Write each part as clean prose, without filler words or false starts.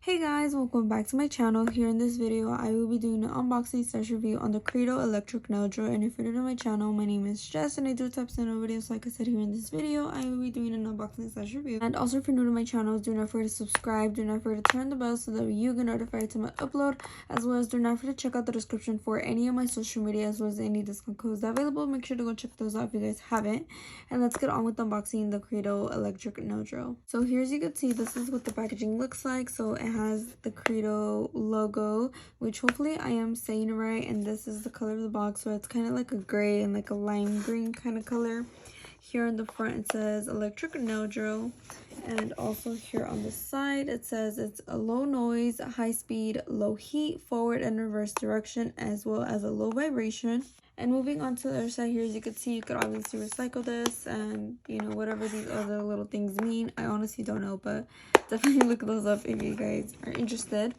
Hey guys, welcome back to my channel. Here in this video, I will be doing an unboxing / review on the Kredioo electric nail drill. And if you're new to my channel, my name is Jess and I do types and videos. Like I said, here in this video, I will be doing an unboxing / review. And also, if you're new to my channel, do not forget to subscribe. Do not forget to turn the bell so that you get notified to my upload. As well as do not forget to check out the description for any of my social media as well as any discount codes available. Make sure to go check those out if you guys haven't. And let's get on with unboxing the Kredioo electric nail drill. So here, as you can see, this is what the packaging looks like. So it has the Kredioo logo, which hopefully I am saying it right, and this is the color of the box. So it's kind of like a gray and like a lime green kind of color. Here in the front it says electric nail drill, and also here on the side it says it's a low noise, high speed, low heat, forward and reverse direction, as well as a low vibration. And moving on to the other side here, as you can see, you could obviously recycle this and, you know, whatever these other little things mean. I honestly don't know, but definitely look those up if you guys are interested.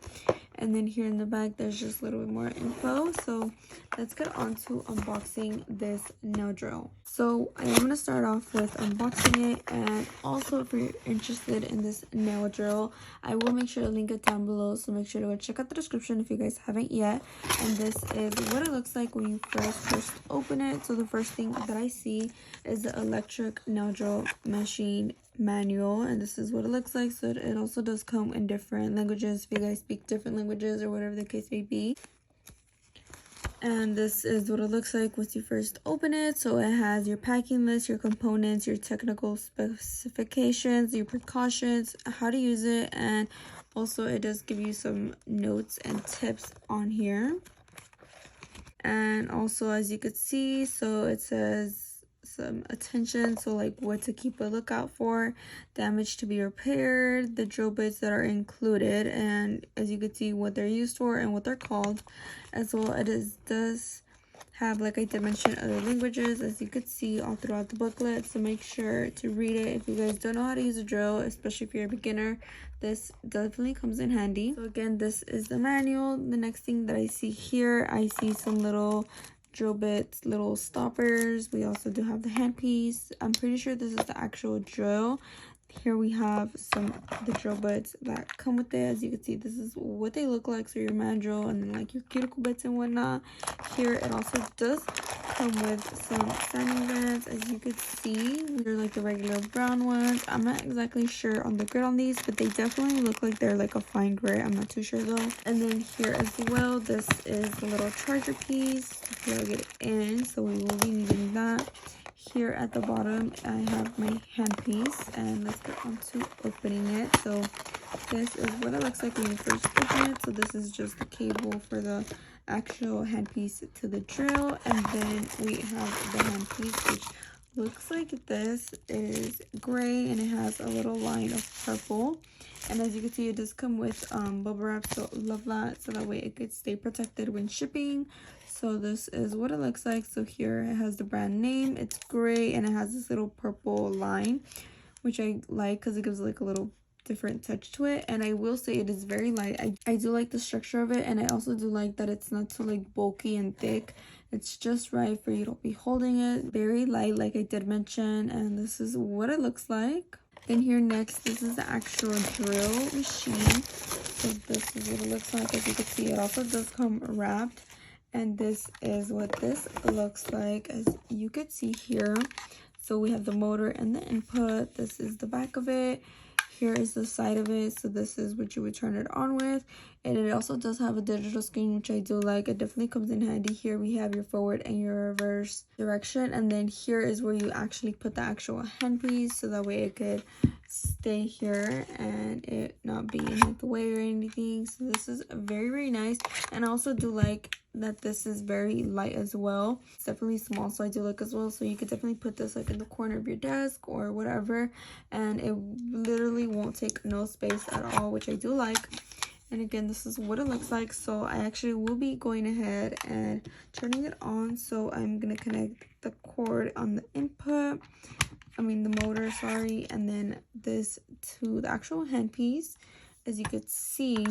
And then here in the back, there's just a little bit more info. So let's get on to unboxing this nail drill. So I am going to start off with unboxing it. And also, if you're interested in this nail drill, I will make sure to link it down below. So make sure to go check out the description if you guys haven't yet. And this is what it looks like when you first open it. So the first thing that I see is the electric nail drill machine manual, and this is what it looks like. So it also does come in different languages if you guys speak different languages or whatever the case may be. And this is what it looks like once you first open it. So it has your packing list, your components, your technical specifications, your precautions, how to use it, and also it does give you some notes and tips on here. And also, as you could see, so it says some attention, so like what to keep a lookout for, damage to be repaired, the drill bits that are included, and as you can see what they're used for and what they're called. As well, does have, like I did mention, other languages as you could see all throughout the booklet, so make sure to read it. If you guys don't know how to use a drill, especially if you're a beginner, this definitely comes in handy. So again, this is the manual. The next thing that I see here, I see some little drill bits, little stoppers. We also do have the handpiece. I'm pretty sure this is the actual drill. Here we have the drill bits that come with it. As you can see, this is what they look like. So your mandrel and then like your cuticle bits and whatnot. Here it also does come with some sanding bands. As you could see, they're like the regular brown ones. I'm not exactly sure on the grit on these, but they definitely look like they're like a fine grit. I'm not too sure though. And then here as well, this is the little charger piece to plug it in. So we will be needing that. Here at the bottom, I have my handpiece, and let's get on to opening it. So this is what it looks like when you first open it. So this is just the cable for the actual handpiece to the drill, and then we have the handpiece, which looks like this. It is gray and it has a little line of purple, and as you can see, it does come with bubble wrap, so love that, so that way it could stay protected when shipping. So this is what it looks like. So here it has the brand name, it's gray, and it has this little purple line, which I like because it gives like a little different touch to it. And I will say it is very light. I do like the structure of it, and I also do like that it's not too like bulky and thick. It's just right for you to be holding it. Very light, like I did mention, and this is what it looks like. And here next, this is the actual drill machine. So this is what it looks like. As you can see, it also does come wrapped. And this is what this looks like, as you could see here. So we have the motor and the input. This is the back of it. Here is the side of it. So this is what you would turn it on with. And it also does have a digital screen, which I do like. It definitely comes in handy. Here we have your forward and your reverse direction. And then here is where you actually put the actual handpiece, so that way it could stay here and it not be in the way or anything. So this is very, very nice. And I also do like that this is very light as well. It's definitely small, so I do like as well. So you could definitely put this like in the corner of your desk or whatever, and it literally won't take no space at all, which I do like. And again, this is what it looks like. So I actually will be going ahead and turning it on. So I'm gonna connect the cord on the input, the motor, sorry, and then this to the actual handpiece, as you could see.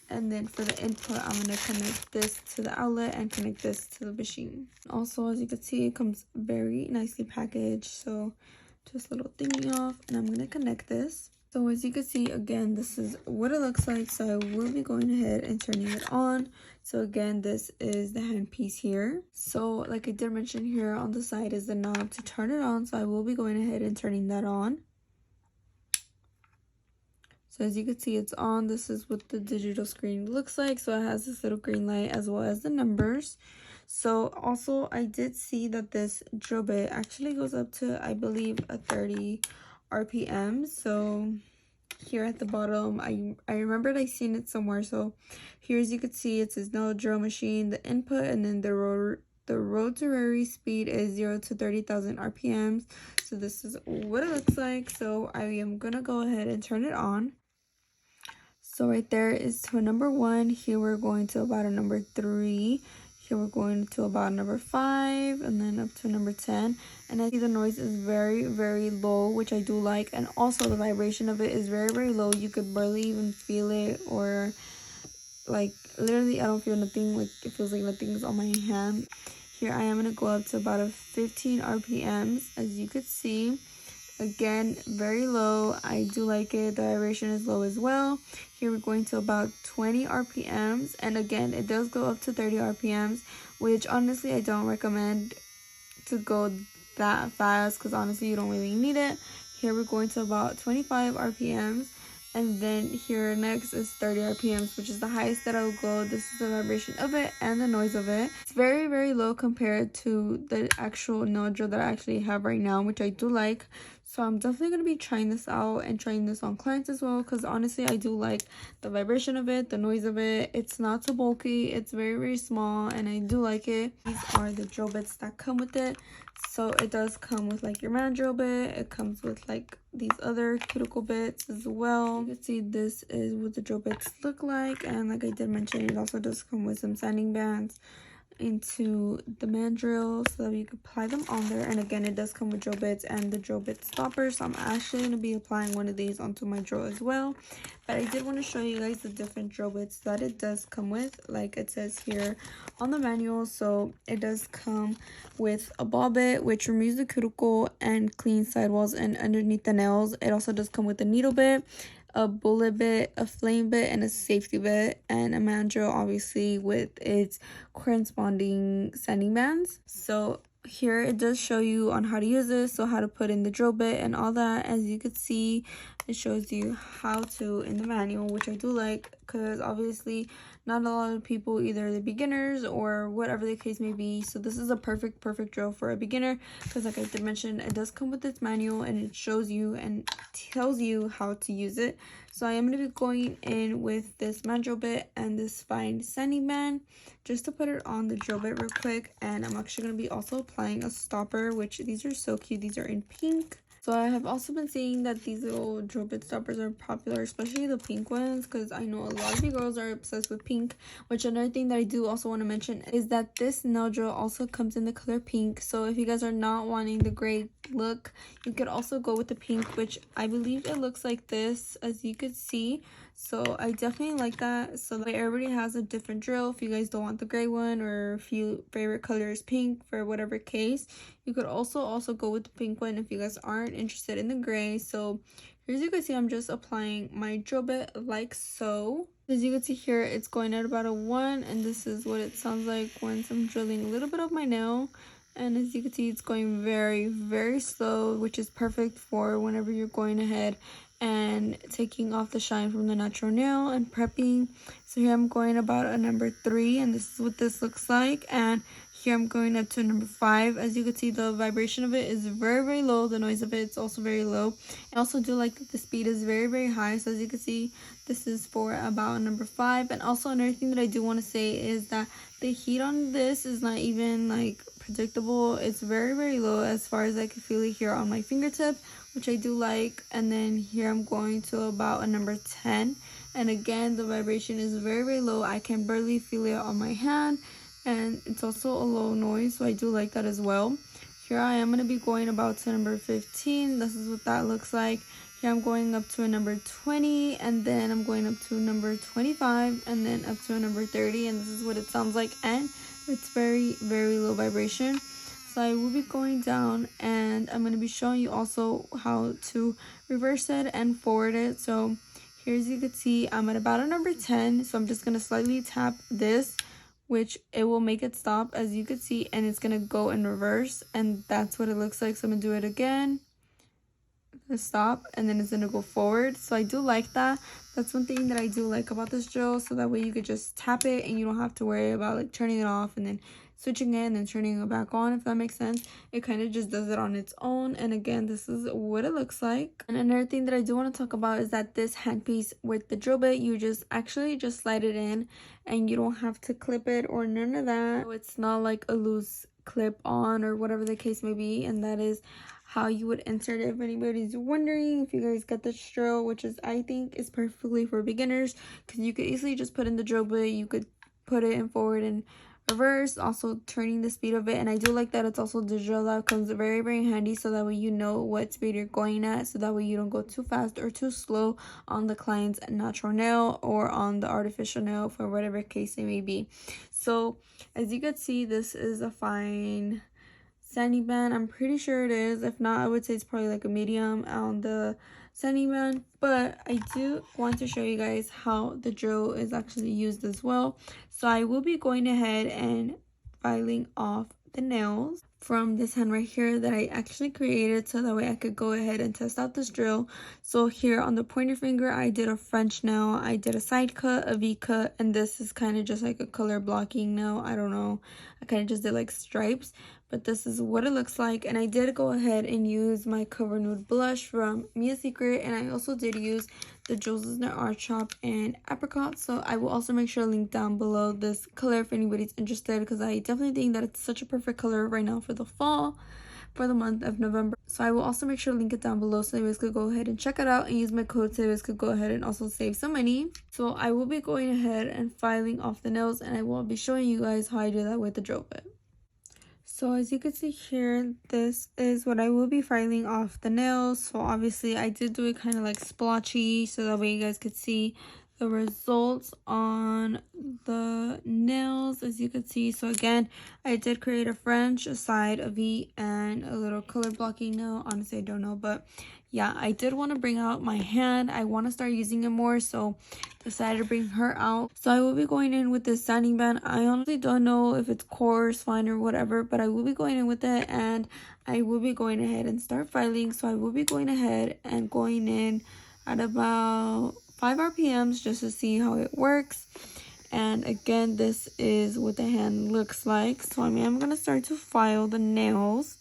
And then for the input, I'm going to connect this to the outlet and connect this to the machine. Also, as you can see, it comes very nicely packaged. So just a little thingy off, and I'm going to connect this. So as you can see, again, this is what it looks like. So I will be going ahead and turning it on. So again, this is the handpiece here. So like I did mention, here on the side is the knob to turn it on. So I will be going ahead and turning that on. So as you can see, it's on. This is what the digital screen looks like. So it has this little green light as well as the numbers. So also I did see that this drill bit actually goes up to, I believe, a 30 RPM. So here at the bottom, I remembered I seen it somewhere. So here, as you can see, it says no drill machine, the input, and then the rotary speed is 0 to 30,000 RPMs. So this is what it looks like. So I am gonna go ahead and turn it on. So right there is to a number 1. Here we're going to about a number 3. Here we're going to about number 5, and then up to number 10. And I see the noise is very, very low, which I do like. And also the vibration of it is very, very low. You could barely even feel it, or like literally I don't feel nothing. Like it feels like nothing's on my hand. Here I am going to go up to about a 15 RPMs, as you could see. Again, very low. I do like it. The vibration is low as well. Here we're going to about 20 RPMs. And again, it does go up to 30 RPMs, which honestly I don't recommend to go that fast, because honestly you don't really need it. Here we're going to about 25 RPMs. And then here next is 30 RPMs, which is the highest that I will go. This is the vibration of it and the noise of it. It's very, very low compared to the actual nail drill that I actually have right now, which I do like. So I'm definitely going to be trying this out and trying this on clients as well, because honestly I do like the vibration of it, the noise of it. It's not too bulky. It's very, very small, and I do like it. These are the drill bits that come with it. So it does come with like your man drill bit. It comes with like these other cuticle bits as well. You can see this is what the drill bits look like, and like I did mention, it also does come with some sanding bands into the mandrel so that you can apply them on there. And again, it does come with drill bits and the drill bit stopper, so I'm actually going to be applying one of these onto my drill as well. But I did want to show you guys the different drill bits that it does come with, like it says here on the manual. So it does come with a ball bit, which removes the cuticle and cleans sidewalls and underneath the nails. It also does come with a needle bit, a bullet bit, a flame bit, and a safety bit, and a mandrel obviously with its corresponding sanding bands. So here it does show you on how to use this, so how to put in the drill bit and all that. As you can see, it shows you how to in the manual, which I do like, because obviously not a lot of people, either the beginners or whatever the case may be. So this is a perfect drill for a beginner, because like I did mention, it does come with its manual and it shows you and tells you how to use it. So I am going to be going in with this mandrel bit and this fine sanding band just to put it on the drill bit real quick. And I'm actually going to be also applying a stopper, which these are so cute. These are in pink. So I have also been seeing that these little drill bit stoppers are popular, especially the pink ones, because I know a lot of you girls are obsessed with pink. Which another thing that I do also want to mention is that this nail drill also comes in the color pink. So if you guys are not wanting the gray look, you could also go with the pink, which I believe it looks like this, as you could see. So I definitely like that. So like everybody has a different drill. If you guys don't want the gray one, or if your favorite color is pink for whatever case, you could also go with the pink one if you guys aren't interested in the gray. So here, as you can see, I'm just applying my drill bit like so. As you can see here, it's going at about a 1, and this is what it sounds like once I'm drilling a little bit of my nail. And as you can see, it's going very, very slow, which is perfect for whenever you're going ahead and taking off the shine from the natural nail and prepping. So here I'm going about a number 3, and this is what this looks like. And here I'm going up to number 5. As you can see, the vibration of it is very, very low. The noise of it is also very low. I also do like that the speed is very, very high. So as you can see, this is for about number 5. And also another thing that I do want to say is that the heat on this is not even like predictable. It's very, very low as far as I can feel it here on my fingertip, which I do like. And then here I'm going to about a number 10. And again, the vibration is very, very low. I can barely feel it on my hand. And it's also a low noise, so I do like that as well. Here I am going to be going about to number 15. This is what that looks like. Here I'm going up to a number 20, and then I'm going up to number 25, and then up to a number 30, and this is what it sounds like. And it's very, very low vibration. So I will be going down, and I'm going to be showing you also how to reverse it and forward it. So here, as you can see, I'm at about a number 10. So I'm just going to slightly tap this, which it will make it stop, as you can see, and it's going to go in reverse, and that's what it looks like. So I'm going to do it again. Stop, and then it's gonna go forward. So I do like that. That's one thing that I do like about this drill, so that way you could just tap it and you don't have to worry about like turning it off and then switching it and then turning it back on, if that makes sense. It kind of just does it on its own. And again, this is what it looks like. And another thing that I do want to talk about is that this handpiece with the drill bit, you just slide it in, and you don't have to clip it or none of that. So it's not like a loose clip on or whatever the case may be. And that is how you would insert it, if anybody's wondering. If you guys get this drill, which is, I think, is perfectly for beginners, because you could easily just put in the drill bit, you could put it in forward and reverse, also turning the speed of it. And I do like that it's also digital. That comes very, very handy, so that way you know what speed you're going at, so that way you don't go too fast or too slow on the client's natural nail or on the artificial nail, for whatever case it may be. So as you can see, this is a fine sanding band. I'm pretty sure it is. If not, I would say it's probably like a medium on the sanding band. But I do want to show you guys how the drill is actually used as well. So I will be going ahead and filing off the nails from this hand right here that I actually created, so that way I could go ahead and test out this drill. So here on the pointer finger, I did a French nail, I did a side cut, a V cut, and this is kind of just like a color blocking nail. I don't know, I kind of just did like stripes, but this is what it looks like. And I did go ahead and use my Cover Nude blush from Mia Secret, and I also did use the JulzNailArtShop and Apricot. So I will also make sure to link down below this color if anybody's interested, because I definitely think that it's such a perfect color right now for the fall, for the month of November. So I will also make sure to link it down below, so you guys could go ahead and check it out and use my code, so you guys could go ahead and also save some money. So I will be going ahead and filing off the nails, and I will be showing you guys how I do that with the drill bit. So as you can see here, this is what I will be filing off the nails. So obviously I did do it kind of like splotchy, so that way you guys could see the results on the nails, as you can see. So again, I did create a French, a side, a V, and a little color blocking nail. Honestly, I don't know, but yeah, I did want to bring out my hand. I want to start using it more, so decided to bring her out. So I will be going in with this sanding band. I honestly don't know if it's coarse, fine, or whatever, but I will be going in with it, and I will be going ahead and start filing. So I will be going ahead and going in at about 5 RPMs just to see how it works. And again, this is what the hand looks like. So I mean, I'm gonna start to file the nails.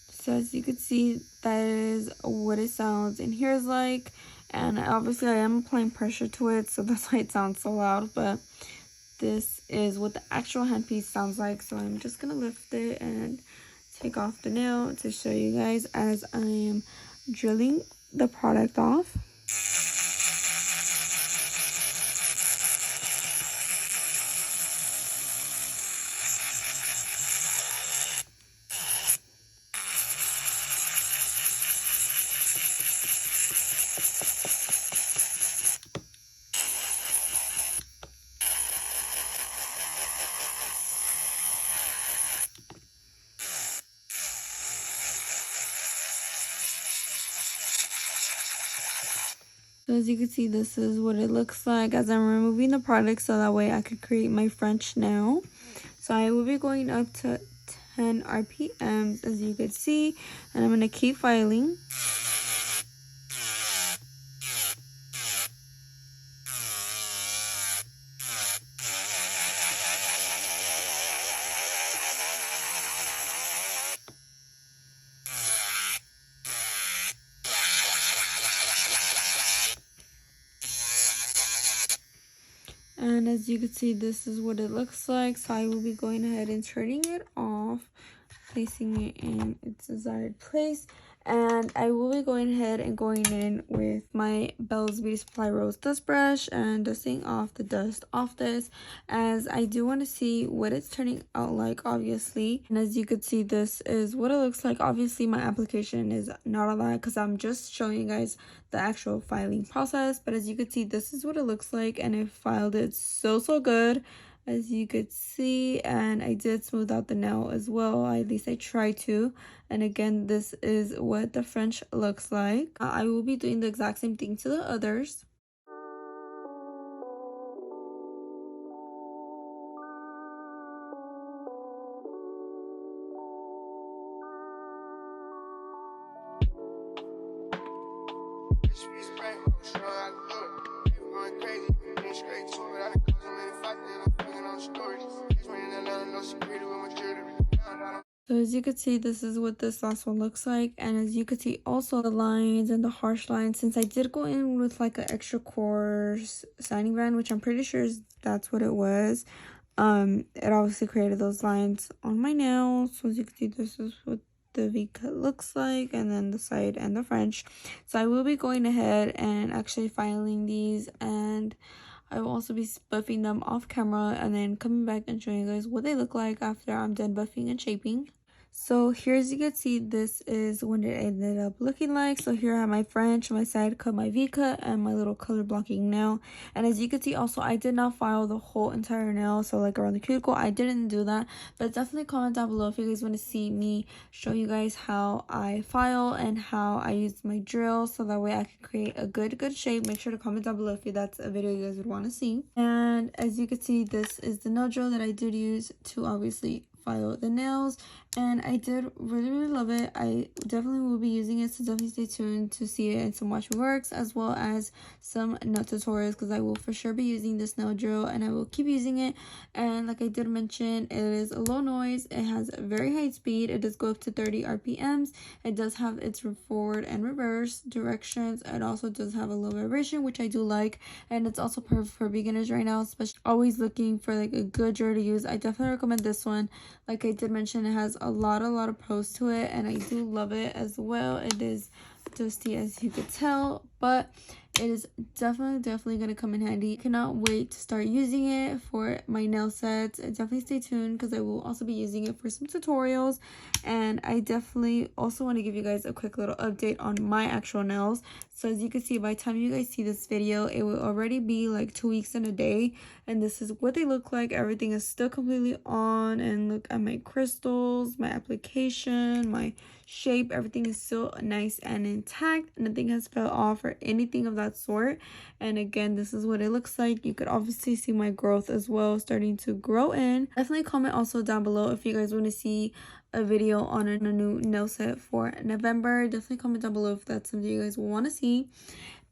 So as you can see, that is what it sounds in here is like. And obviously I am applying pressure to it, so that's why it sounds so loud. But this is what the actual handpiece sounds like. So I'm just gonna lift it and take off the nail to show you guys as I am drilling the product off. So as you can see, this is what it looks like as I'm removing the product, so that way I could create my French nail. So I will be going up to 10 RPMs, as you can see, and I'm going to keep filing. And as you can see, this is what it looks like. So I will be going ahead and turning it off, placing it in its desired place. And I will be going ahead and going in with my Belle's Beauty Supply Rose Dust Brush and dusting off the dust off this, as I do want to see what it's turning out like, obviously. And as you could see, this is what it looks like. Obviously my application is not a lot because I'm just showing you guys the actual filing process, but as you could see, this is what it looks like, and I filed it so good, as you could see. And I did smooth out the nail as well, at least I tried to. And again, this is what the French looks like. I will be doing the exact same thing to the others. So as you can see, this is what this last one looks like. And as you can see also the lines and the harsh lines, since I did go in with like an extra coarse sanding band, which I'm pretty sure that's what it was, it obviously created those lines on my nail. So as you can see, this is what the V-cut looks like, and then the side and the French. So I will be going ahead and actually filing these, and I will also be buffing them off camera and then coming back and showing you guys what they look like after I'm done buffing and shaping. So here, as you can see, this is what it ended up looking like. So here I have my French, my side cut, my V-cut, and my little color blocking nail. And as you can see also, I did not file the whole entire nail, so like around the cuticle, I didn't do that. But definitely comment down below if you guys want to see me show you guys how I file and how I use my drill, so that way I can create a good shape. Make sure to comment down below if that's a video you guys would want to see. And as you can see, this is the nail drill that I did use to obviously file the nails, and I did really love it. I definitely will be using it, so definitely stay tuned to see it and some watch me works, as well as some nail tutorials, because I will for sure be using this nail drill and I will keep using it. And like I did mention, it is a low noise, it has a very high speed, it does go up to 30 RPMs, it does have its forward and reverse directions, it also does have a low vibration, which I do like, and it's also perfect for beginners right now, especially always looking for like a good drill to use. I definitely recommend this one. Like I did mention, it has a lot of pros to it, and I do love it as well. It is dusty, as you could tell, but it is definitely gonna come in handy. Cannot wait to start using it for my nail sets. Definitely stay tuned, because I will also be using it for some tutorials. And I definitely also want to give you guys a quick little update on my actual nails. So as you can see, by the time you guys see this video, it will already be like 2 weeks and a day, and this is what they look like. Everything is still completely on, and look at my crystals, my application, my shape, everything is still nice and intact. Nothing has fell off or anything of that sort. And again, this is what it looks like. You could obviously see my growth as well, starting to grow in. Definitely comment also down below if you guys want to see a video on a new nail set for November. Definitely comment down below if that's something you guys will want to see.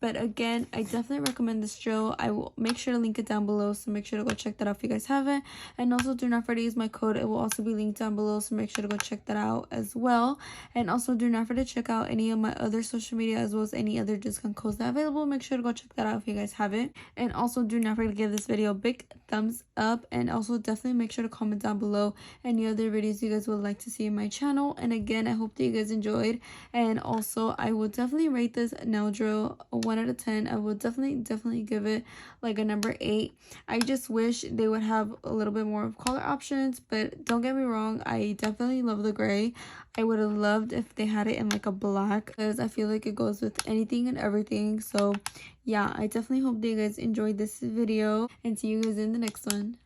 But again, I definitely recommend this drill. I will make sure to link it down below, so make sure to go check that out if you guys haven't. And also, do not forget to use my code. It will also be linked down below, so make sure to go check that out as well. And also, do not forget to check out any of my other social media, as well as any other discount codes that are available. Make sure to go check that out if you guys haven't. And also, do not forget to give this video a big thumbs up. And also, definitely make sure to comment down below any other videos you guys would like to see in my channel. And again, I hope that you guys enjoyed. And also, I will definitely rate this nail drill 1 out of 10. I will definitely give it like a number 8. I just wish they would have a little bit more of color options, but don't get me wrong, I definitely love the gray. I would have loved if they had it in like a black, because I feel like it goes with anything and everything. So yeah, I definitely hope that you guys enjoyed this video, and see you guys in the next one.